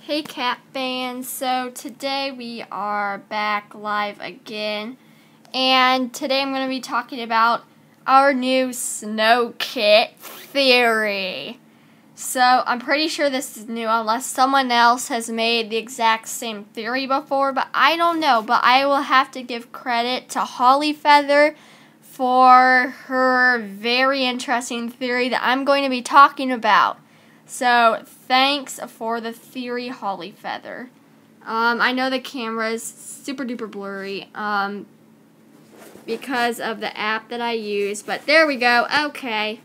Hey Cat fans, so today we are back live again, and today I'm going to be talking about our new Snowkit theory. So I'm pretty sure this is new unless someone else has made the exact same theory before, but I don't know. But I will have to give credit to Holly Feather for her very interesting theory that I'm going to be talking about. So, thanks for the theory, Holly Feather. I know the camera is super duper blurry because of the app that I use, but there we go. Okay,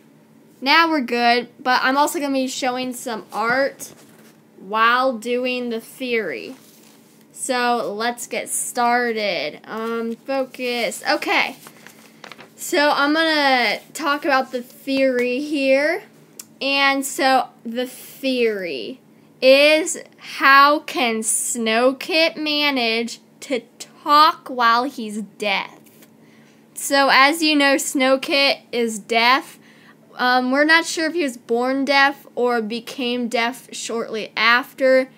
now we're good, but I'm also going to be showing some art while doing the theory. So, let's get started. Focus. Okay, so I'm going to talk about the theory here. And so the theory is, how can Snowkit manage to talk while he's deaf? So as you know, Snowkit is deaf. We're not sure if he was born deaf or became deaf shortly after.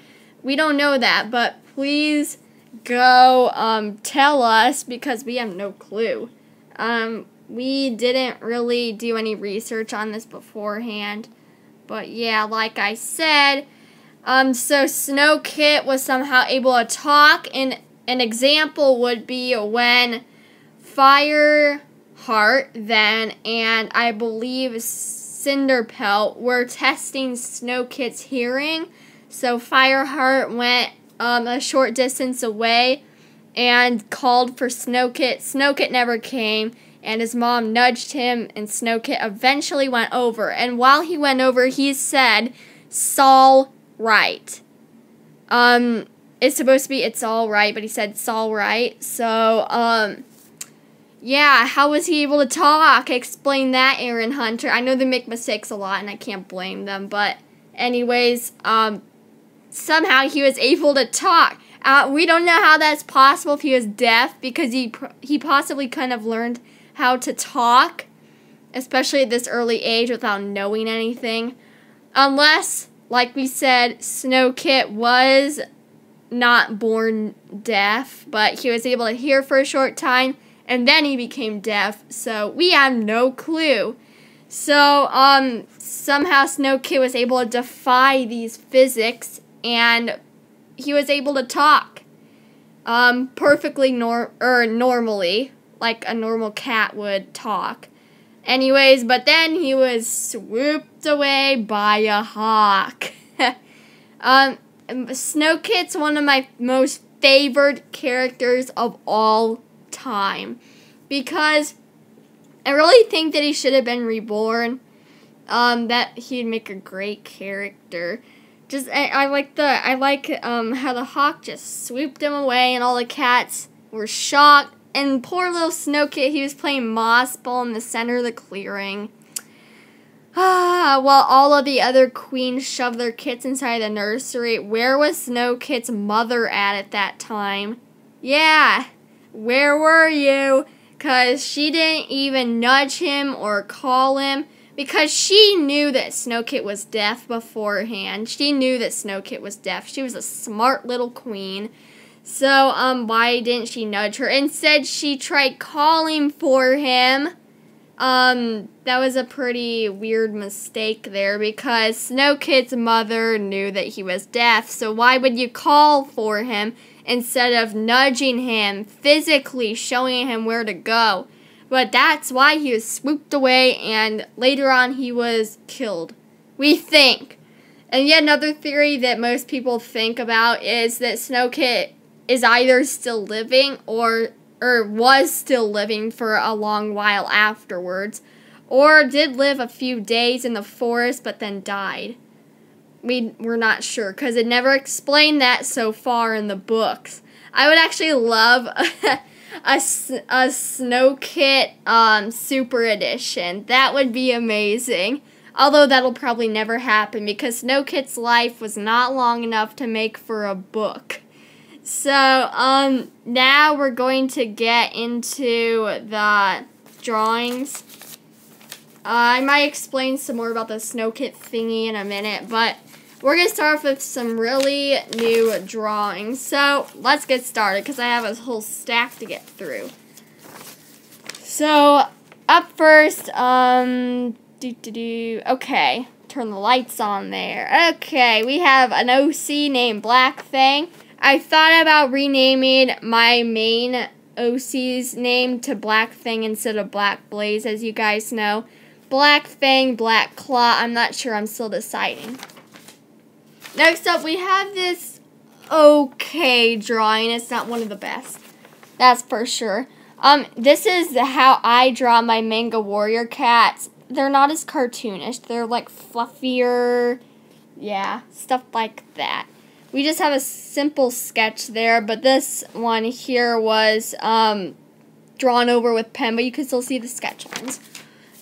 We don't know that, but please go tell us because we have no clue. We didn't really do any research on this beforehand. But yeah, like I said, so Snowkit was somehow able to talk. And an example would be when Fireheart then and I believe Cinderpelt were testing Snowkit's hearing. So Fireheart went a short distance away and called for Snowkit. Snowkit never came. And his mom nudged him, and Snowkit eventually went over. And while he went over, he said, "S'all right." It's supposed to be "it's all right," but he said "s'all right." So, yeah, how was he able to talk? Explain that, Aaron Hunter. I know they make mistakes a lot, and I can't blame them. But anyways, somehow he was able to talk. We don't know how that's possible if he was deaf, because he possibly couldn't have learned how to talk, especially at this early age, without knowing anything. Unless, like we said, Snowkit was not born deaf, but he was able to hear for a short time, and then he became deaf, so we have no clue. So, somehow Snowkit was able to defy these physics, and he was able to talk, perfectly normally, like a normal cat would talk. Anyways, but then he was swooped away by a hawk. Snowkit's one of my most favored characters of all time, because I really think that he should have been reborn. That he'd make a great character. Just I like how the hawk just swooped him away, and all the cats were shocked. And poor little Snowkit, he was playing moss ball in the center of the clearing. While all of the other queens shoved their kits inside the nursery. Where was Snowkit's mother at that time? Yeah, where were you? Because she didn't even nudge him or call him. Because she knew that Snowkit was deaf beforehand. She knew that Snowkit was deaf. She was a smart little queen. So, why didn't she nudge her? Instead, she tried calling for him. That was a pretty weird mistake there, because Snowkit's mother knew that he was deaf. So why would you call for him instead of nudging him, physically showing him where to go? But that's why he was swooped away, and later on he was killed, we think. And yet another theory that most people think about is that Snowkit is either still living or was still living for a long while afterwards, or did live a few days in the forest but then died. We're not sure, because it never explained that so far in the books. I would actually love a Snowkit Super Edition. That would be amazing. Although that'll probably never happen, because Snowkit's life was not long enough to make for a book. So, now we're going to get into the drawings. I might explain some more about the Snowkit thingy in a minute, but we're going to start off with some really new drawings. So, let's get started because I have a whole stack to get through. So, up first, okay, turn the lights on there. Okay, we have an OC named Black Fang. I thought about renaming my main OC's name to Black Fang instead of Black Blaze, as you guys know. Black Fang, Black Claw, I'm not sure, I'm still deciding. Next up, we have this okay drawing. It's not one of the best, that's for sure. This is how I draw my manga warrior cats. They're not as cartoonish. They're like fluffier, yeah, stuff like that. We just have a simple sketch there, but this one here was drawn over with pen, but you can still see the sketch lines.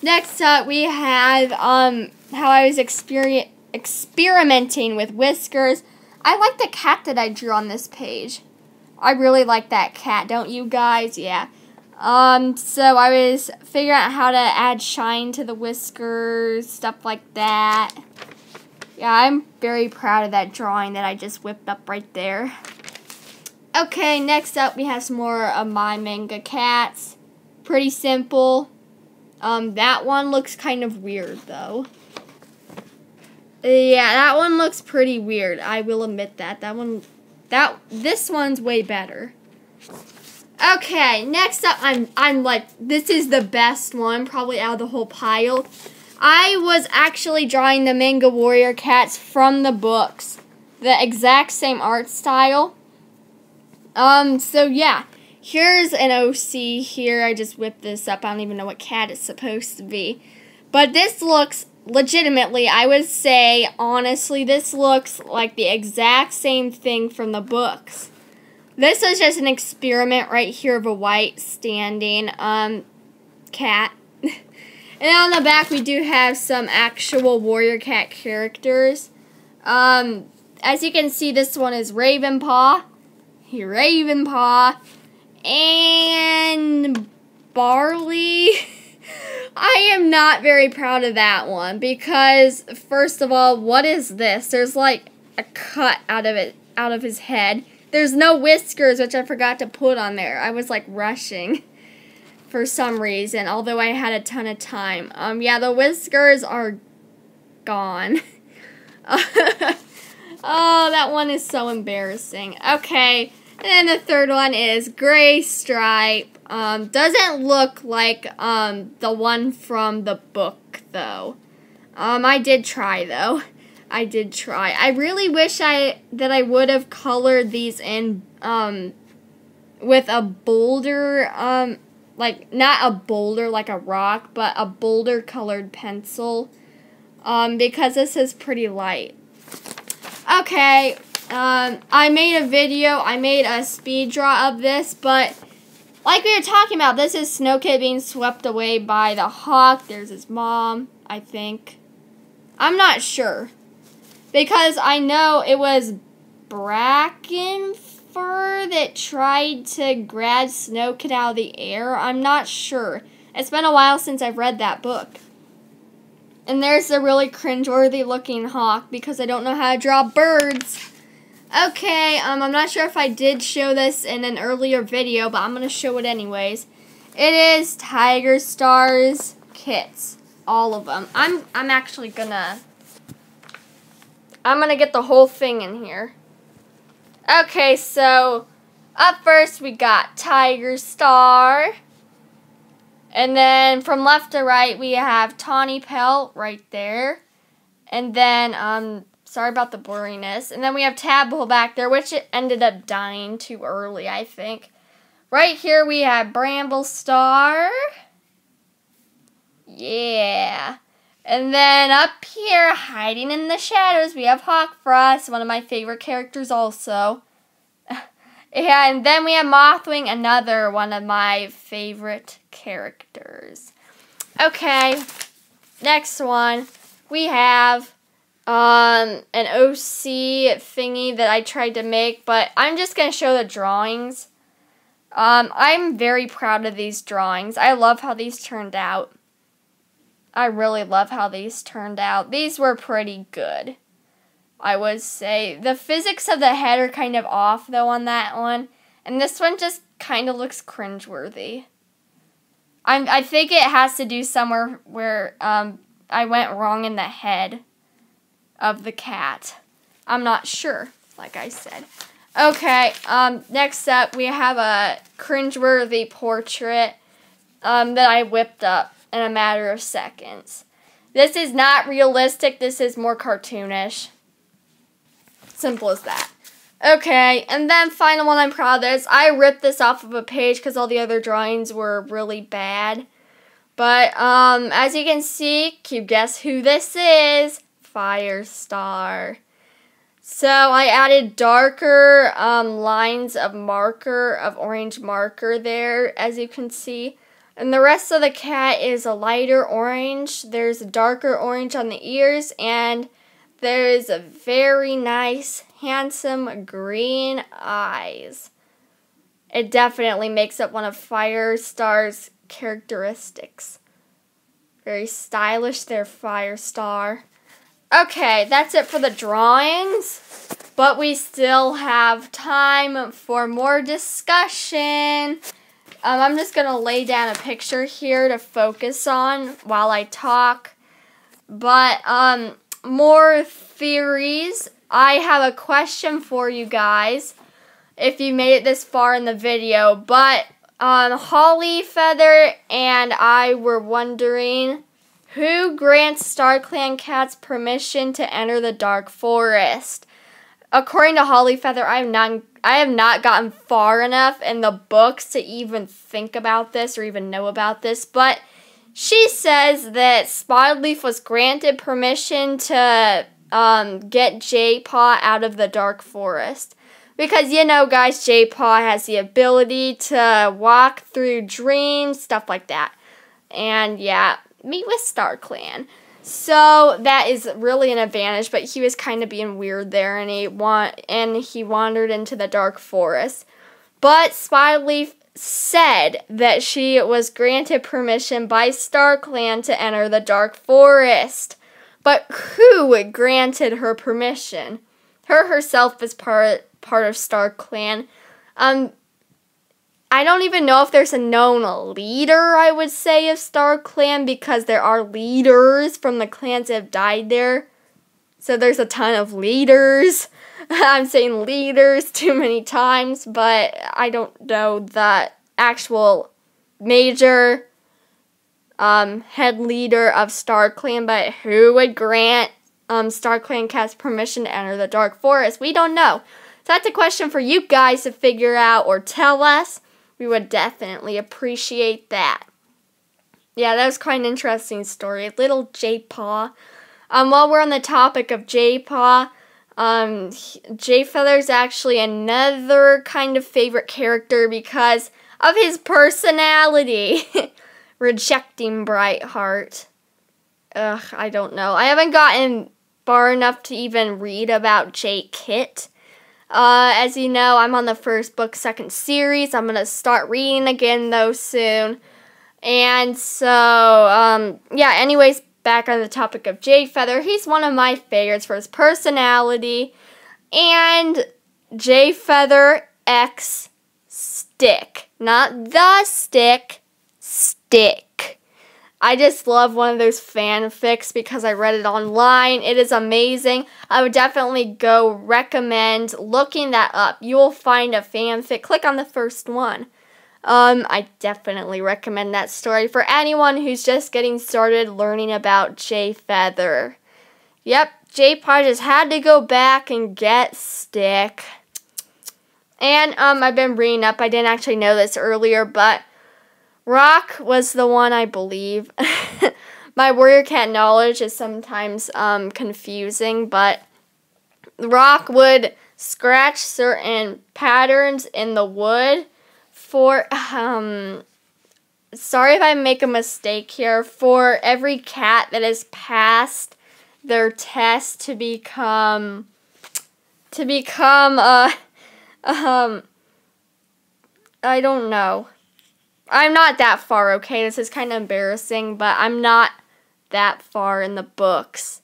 Next up, we have how I was experimenting with whiskers. I like the cat that I drew on this page. I really like that cat, don't you guys? Yeah. So I was figuring out how to add shine to the whiskers, stuff like that. Yeah, I'm very proud of that drawing that I just whipped up right there. Okay, next up we have some more of my manga cats. Pretty simple. That one looks kind of weird though. Yeah, that one looks pretty weird. I will admit that. This one's way better. Okay, next up, I'm like, this is the best one, probably out of the whole pile. I was actually drawing the manga warrior cats from the books. The exact same art style. So yeah, here's an OC here. I just whipped this up. I don't even know what cat it's supposed to be. But this looks, legitimately, I would say, honestly, this looks like the exact same thing from the books. This is just an experiment right here of a white standing cat. And on the back we do have some actual warrior cat characters. As you can see, this one is Ravenpaw. Ravenpaw. And Barley. I am not very proud of that one because, first of all, what is this? There's like a cut out of his head. There's no whiskers, which I forgot to put on there. I was like rushing for some reason, although I had a ton of time. Yeah, the whiskers are gone. Oh, that one is so embarrassing. Okay, and then the third one is Gray Stripe. Doesn't look like the one from the book, though. I did try, though. I did try. I really wish that I would have colored these in with a boulder, like not a boulder like a rock, but a boulder colored pencil, because this is pretty light. Okay, I made a video. I made a speed draw of this, but like we were talking about, this is Snowkit being swept away by the hawk. There's his mom, I think. I'm not sure. Because I know it was Brackenfur that tried to grab Snowkit out of the air. I'm not sure. It's been a while since I've read that book. And there's a really cringeworthy looking hawk because I don't know how to draw birds. Okay, I'm not sure if I did show this in an earlier video, but I'm going to show it anyways. It is Tiger Star's kits. All of them. I'm actually gonna get the whole thing in here. Okay, so up first we got Tiger Star. And then from left to right we have Tawny Pelt right there. And then, sorry about the blurriness. And then we have Tadpole back there, which it ended up dying too early, I think. Right here we have Bramble Star. Yeah. And then up here, hiding in the shadows, we have Hawk Frost, one of my favorite characters also. Yeah, and then we have Mothwing, another one of my favorite characters. Okay, next one, we have an OC thingy that I tried to make, but I'm just going to show the drawings. I'm very proud of these drawings. I love how these turned out. I really love how these turned out. These were pretty good. I would say. The physics of the head are kind of off, though, on that one. And this one just kind of looks cringeworthy. I think it has to do somewhere where I went wrong in the head of the cat. I'm not sure, like I said. Okay, next up we have a cringeworthy portrait that I whipped up in a matter of seconds. This is not realistic, this is more cartoonish. Simple as that. Okay, and then final one I'm proud of this. I ripped this off of a page because all the other drawings were really bad. But, as you can see, can you guess who this is? Firestar. So, I added darker lines of orange marker there, as you can see. And the rest of the cat is a lighter orange. There's a darker orange on the ears, and there is a very nice, handsome green eyes. It definitely makes up one of Firestar's characteristics. Very stylish there, Firestar. Okay, that's it for the drawings, but we still have time for more discussion. I'm just going to lay down a picture here to focus on while I talk. But, more theories. I have a question for you guys if you made it this far in the video. But, Holly Feather and I were wondering who grants StarClan cats permission to enter the Dark Forest. According to Holly Feather, I have not gotten far enough in the books to even think about this or even know about this, but she says that Spotted Leaf was granted permission to get J-Paw out of the Dark Forest. Because, you know, guys, J-Paw has the ability to walk through dreams, stuff like that. And, yeah, meet with StarClan. So, that is really an advantage, but he was kind of being weird there, and he wandered into the Dark Forest. But Spotted Leaf said that she was granted permission by StarClan to enter the Dark Forest. But who granted her permission? Her herself is part of StarClan. I don't even know if there's a known leader, I would say, of StarClan, because there are leaders from the clans that have died there. So there's a ton of leaders. I'm saying leaders too many times, but I don't know the actual major head leader of StarClan, but who would grant StarClan cats permission to enter the Dark Forest? We don't know. So that's a question for you guys to figure out or tell us. We would definitely appreciate that. Yeah, that was quite an interesting story. Little J-Paw. While we're on the topic of J-Paw, J-Feather's actually another kind of favorite character because of his personality. Rejecting Brightheart. Ugh, I don't know. I haven't gotten far enough to even read about J-Kit. As you know, I'm on the first book, second series. I'm going to start reading again, though, soon. And so, yeah, anyways, back on the topic of J-Feather. He's one of my favorites for his personality. And J-Feather X Stick. Not the stick, stick. I just love one of those fanfics because I read it online. It is amazing. I would definitely go recommend looking that up. You will find a fanfic. Click on the first one. I definitely recommend that story for anyone who's just getting started learning about J-Feather. Yep, J-Paw just had to go back and get Stick. And, I've been reading up. I didn't actually know this earlier, but Rock was the one, I believe. My Warrior Cat knowledge is sometimes confusing, but Rock would scratch certain patterns in the wood for, sorry if I make a mistake here, for every cat that has passed their test to become, I don't know. I'm not that far, okay? This is kind of embarrassing, but I'm not that far in the books.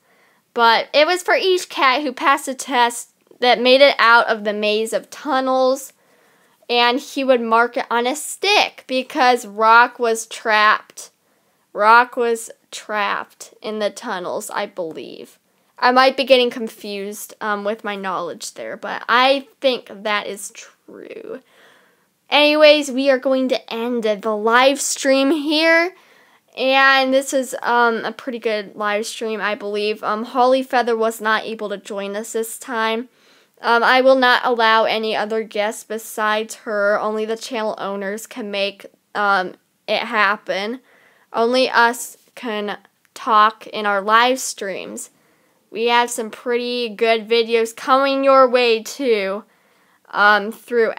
But it was for each cat who passed the test that made it out of the maze of tunnels. And he would mark it on a stick because Rock was trapped. Rock was trapped in the tunnels, I believe. I might be getting confused with my knowledge there, but I think that is true. Anyways, we are going to end the live stream here. And this is a pretty good live stream, I believe. Holly Feather was not able to join us this time. I will not allow any other guests besides her. Only the channel owners can make it happen. Only us can talk in our live streams. We have some pretty good videos coming your way too throughout.